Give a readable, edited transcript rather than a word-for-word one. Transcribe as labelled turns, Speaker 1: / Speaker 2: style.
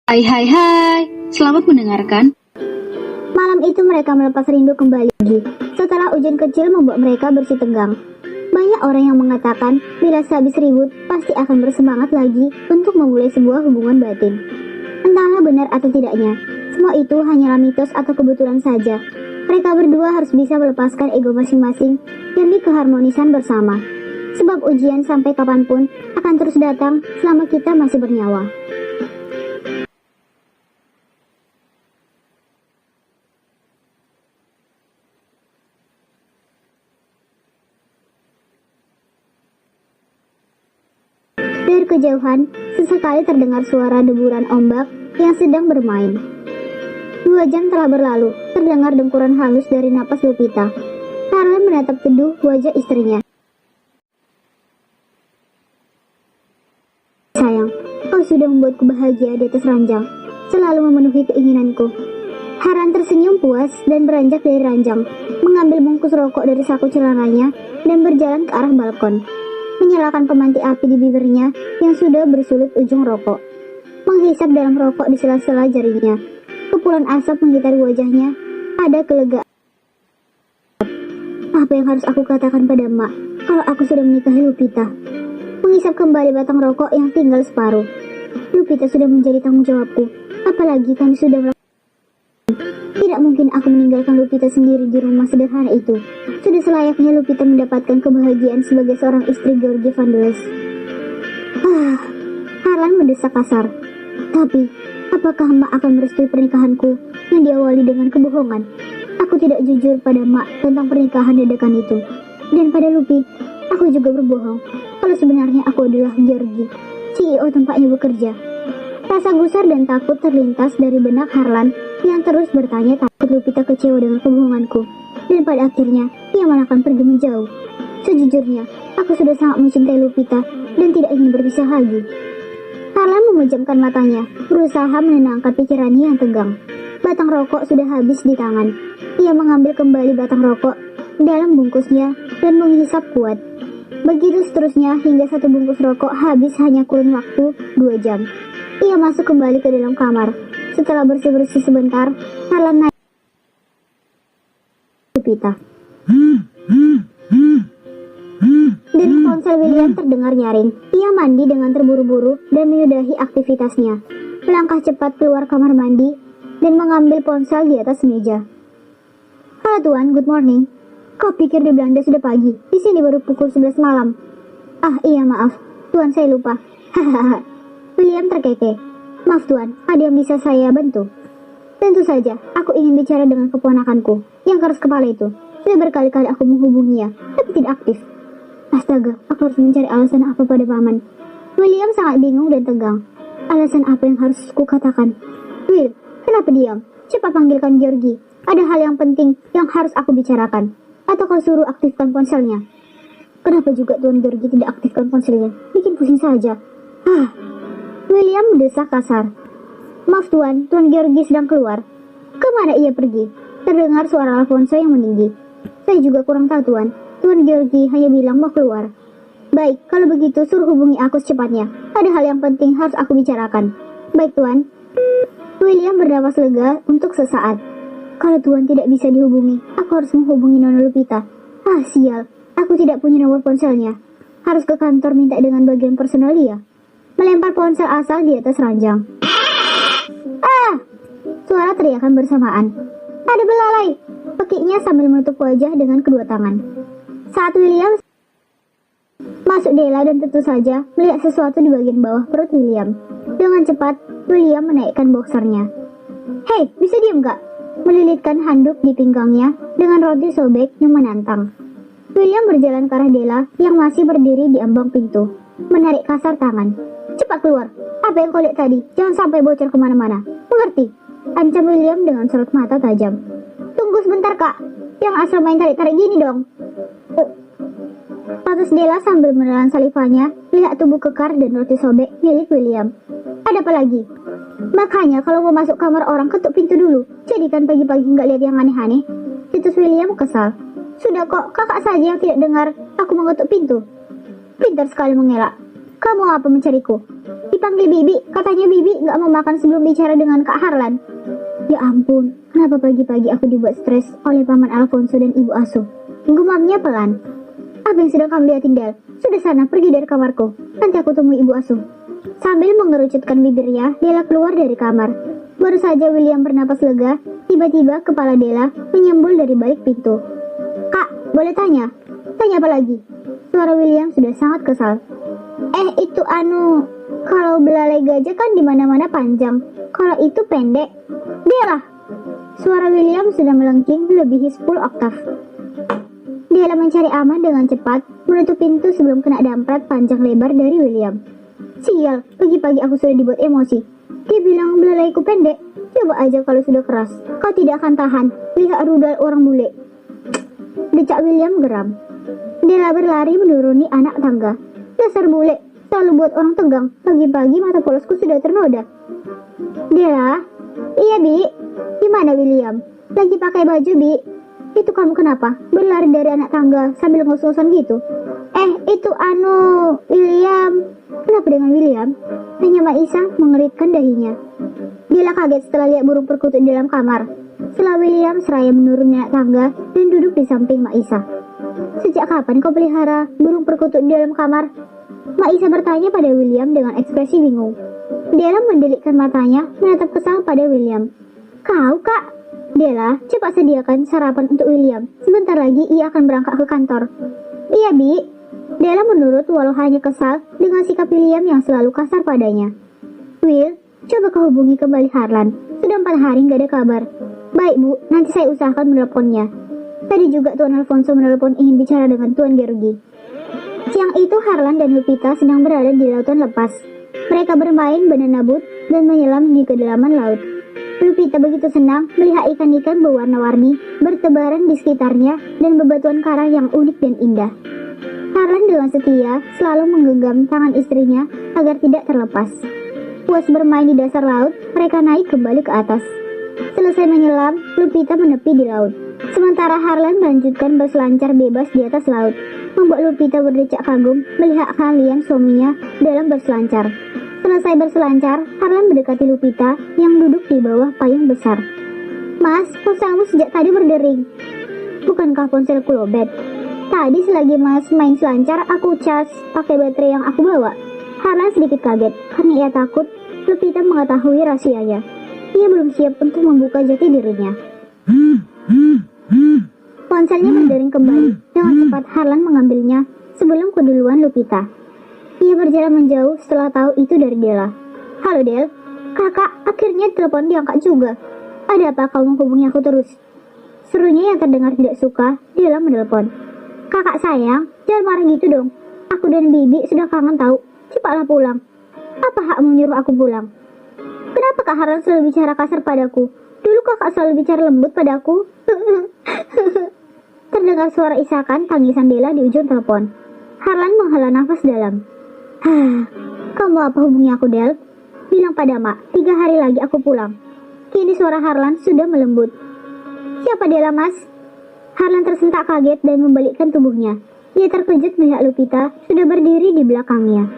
Speaker 1: Hai hai hai, selamat mendengarkan.
Speaker 2: Malam itu mereka melepas rindu kembali lagi, setelah hujan kecil membuat mereka bersih tegang. Banyak orang yang mengatakan, bila sehabis ribut, pasti akan bersemangat lagi untuk memulai sebuah hubungan batin. Entahlah benar atau tidaknya, semua itu hanyalah mitos atau kebetulan saja. Mereka berdua harus bisa melepaskan ego masing-masing demi keharmonisan bersama. Sebab ujian sampai kapanpun akan terus datang selama kita masih bernyawa. Dari kejauhan, sesekali terdengar suara deburan ombak yang sedang bermain. 2 jam telah berlalu, terdengar dengkuran halus dari napas Lupita. Harlan menatap teduh wajah istrinya. Sayang, kau sudah membuatku bahagia di atas ranjang, selalu memenuhi keinginanku. Harlan tersenyum puas dan beranjak dari ranjang, mengambil bungkus rokok dari saku celananya dan berjalan ke arah balkon. Menyalakan pemanti api di bibirnya yang sudah bersulut ujung rokok. Menghisap dalam rokok di sela-sela jarinya. Kepulan asap menggitari wajahnya. Ada kelegaan. Apa yang harus aku katakan pada Mak kalau aku sudah menikahi Lupita? Menghisap kembali batang rokok yang tinggal separuh. Lupita sudah menjadi tanggung jawabku. Apalagi kami sudah melakukan. Tidak mungkin aku meninggalkan Lupita sendiri di rumah sederhana itu. Sudah selayaknya Lupita mendapatkan kebahagiaan sebagai seorang istri Georgi Vandeles. Harlan mendesak kasar. Tapi, apakah Mak akan merestui pernikahanku yang diawali dengan kebohongan? Aku tidak jujur pada Mak tentang pernikahan dadakan itu. Dan pada Lupi, aku juga berbohong kalau sebenarnya aku adalah Georgi, CEO tempatnya bekerja. Rasa gusar dan takut terlintas dari benak Harlan yang terus bertanya takut Lupita kecewa dengan kebohonganku. Dan pada akhirnya, ia malah akan pergi menjauh. Sejujurnya, aku sudah sangat mencintai Lupita dan tidak ingin berpisah lagi. Harlan memejamkan matanya, berusaha menenangkan pikirannya yang tegang. Batang rokok sudah habis di tangan. Ia mengambil kembali batang rokok dalam bungkusnya dan menghisap kuat. Begitu seterusnya hingga satu bungkus rokok habis hanya kurun waktu 2 jam. Ia masuk kembali ke dalam kamar. Setelah bersih-bersih sebentar, Harlan naik Lupita. Dari ponsel William terdengar nyaring. Ia mandi dengan terburu-buru dan menyudahi aktivitasnya. Melangkah cepat keluar kamar mandi dan mengambil ponsel di atas meja. Halo Tuan, good morning. Kau pikir di Belanda sudah pagi? Di sini baru pukul 11 malam. Ah iya maaf, Tuan saya lupa. Hahaha. William terkekeh. Maaf Tuan, ada yang bisa saya bantu? Tentu saja, aku ingin bicara dengan keponakanku yang keras kepala itu. Sudah berkali-kali aku menghubunginya, tapi tidak aktif. Astaga, aku harus mencari alasan apa pada paman. William sangat bingung dan tegang. Alasan apa yang harus aku katakan? Will, kenapa diam? Cepat panggilkan Georgi. Ada hal yang penting yang harus aku bicarakan. Atau kau suruh aktifkan ponselnya? Kenapa juga Tuan Georgi tidak aktifkan ponselnya? Bikin pusing saja. William mendesak kasar. Maaf Tuan, Tuan Georgi sedang keluar. Kemana ia pergi? Terdengar suara Alfonso yang meninggi. Saya juga kurang tahu Tuan. Tuan Georgi hanya bilang mau keluar. Baik, kalau begitu suruh hubungi aku secepatnya. Ada hal yang penting harus aku bicarakan. Baik Tuan. William bernapas lega untuk sesaat. Kalau Tuan tidak bisa dihubungi, aku harus menghubungi Nona Lupita. Sial, aku tidak punya nomor ponselnya. Harus ke kantor minta dengan bagian personal dia. Melempar ponsel asal di atas ranjang. Suara teriakan bersamaan. Ada belalai! Pekiknya sambil menutup wajah dengan kedua tangan. Saat William masuk Della dan tentu saja melihat sesuatu di bagian bawah perut William. Dengan cepat, William menaikkan boxernya. Hei, bisa diam gak? Melilitkan handuk di pinggangnya dengan roti sobek yang menantang. William berjalan ke arah Della yang masih berdiri di ambang pintu. Menarik kasar tangan. Cepat keluar. Apa yang kau lihat tadi? Jangan sampai bocor kemana-mana. Mengerti? Ancam William dengan sorot mata tajam. Tunggu sebentar kak. Yang asal main tarik-tarik gini dong. Patus Della sambil menelan salivanya, lihat tubuh kekar dan roti sobek milik William. Ada apa lagi? Makanya kalau mau masuk kamar orang ketuk pintu dulu. Jadikan pagi-pagi nggak lihat yang aneh-aneh. Titus William kesal. Sudah kok, kakak saja yang tidak dengar aku mengetuk pintu. Pintar sekali mengelak. Kamu apa mencariku? Di dipanggil Bibi, katanya Bibi nggak mau makan sebelum bicara dengan Kak Harlan. Ya ampun, kenapa pagi-pagi aku dibuat stres oleh Paman Alfonso dan Ibu Asuh? Gumamnya pelan. Apa yang sedang kamu lihatin, Del? Sudah sana, pergi dari kamarku. Nanti aku temui Ibu Asuh. Sambil mengerucutkan bibirnya, Della keluar dari kamar. Baru saja William bernapas lega, tiba-tiba kepala Della menyembul dari balik pintu. Kak, boleh tanya? Tanya apa lagi? Suara William sudah sangat kesal. Itu kalau belalai gajah kan di mana-mana panjang. Kalau itu pendek. Della. Suara William sudah melengking melebihi 10 oktav. Della mencari aman dengan cepat, menutup pintu sebelum kena damprat panjang lebar dari William. Sial, pagi-pagi aku sudah dibuat emosi. Dia bilang belalaiku pendek. Coba aja kalau sudah keras. Kau tidak akan tahan. Lihat rudal orang bule. Decak William geram. Della berlari menuruni anak tangga. Dasar bule, selalu buat orang tegang. Pagi-pagi mata polosku sudah ternoda. Della? Iya, Bi. Gimana William? Lagi pakai baju, Bi? Itu kamu kenapa? Berlari dari anak tangga sambil ngos-ngosan gitu? William. Kenapa dengan William? Tanya Maisa mengeritkan dahinya. Della kaget setelah lihat burung perkutut di dalam kamar. Setelah William seraya menuruni anak tangga dan duduk di samping Maisa. Sejak kapan kau pelihara burung perkutut di dalam kamar? Maisa bertanya pada William dengan ekspresi bingung. Della mendelikkan matanya menatap kesal pada William. Kau, Kak? Della, cepat sediakan sarapan untuk William. Sebentar lagi ia akan berangkat ke kantor. Iya, Bi. Della menurut walau hanya kesal dengan sikap William yang selalu kasar padanya. Will, coba kau hubungi kembali Harlan. Sudah 4 hari gak ada kabar. Baik, Bu, nanti saya usahakan menelponnya. Tadi juga Tuan Alfonso menelpon ingin bicara dengan Tuan Georgi. Siang itu Harlan dan Lupita sedang berada di lautan lepas. Mereka bermain banana boat dan menyelam di kedalaman laut. Lupita begitu senang melihat ikan-ikan berwarna-warni bertebaran di sekitarnya dan bebatuan karang yang unik dan indah. Harlan dengan setia selalu menggenggam tangan istrinya agar tidak terlepas. Puas bermain di dasar laut, mereka naik kembali ke atas. Selesai menyelam, Lupita menepi di laut. Sementara Harlan melanjutkan berselancar bebas di atas laut, membuat Lupita berdecak kagum melihat keahlian suaminya dalam berselancar. Selesai berselancar, Harlan mendekati Lupita yang duduk di bawah payung besar. Mas, ponselmu sejak tadi berdering. Bukankah ponselku lobet? Tadi selagi Mas main selancar, aku cas pakai baterai yang aku bawa. Harlan sedikit kaget karena ia takut Lupita mengetahui rahasianya. Ia belum siap untuk membuka jati dirinya. Ponselnya berdering kembali. Dengan cepat Harlan mengambilnya sebelum keduluan Lupita. Ia berjalan menjauh setelah tahu itu dari Della. Halo Del, kakak, akhirnya telepon diangkat juga. Ada apa kau menghubungi aku terus? Serunya yang terdengar tidak suka. Della menelpon. Kakak sayang, jangan marah gitu dong. Aku dan Bibi sudah kangen tahu. Cepatlah pulang. Apa hakmu menyuruh aku pulang? Kenapa Kak Harlan selalu bicara kasar padaku? Dulu kakak selalu bicara lembut padaku. Terdengar suara isakan tangisan Della di ujung telepon. Harlan menghela nafas dalam. Kamu apa hubungi aku, Del? Bilang pada Mak, 3 hari lagi aku pulang. Kini suara Harlan sudah melembut. Siapa Della, Mas? Harlan tersentak kaget dan membalikkan tubuhnya. Ia terkejut melihat Lupita sudah berdiri di belakangnya.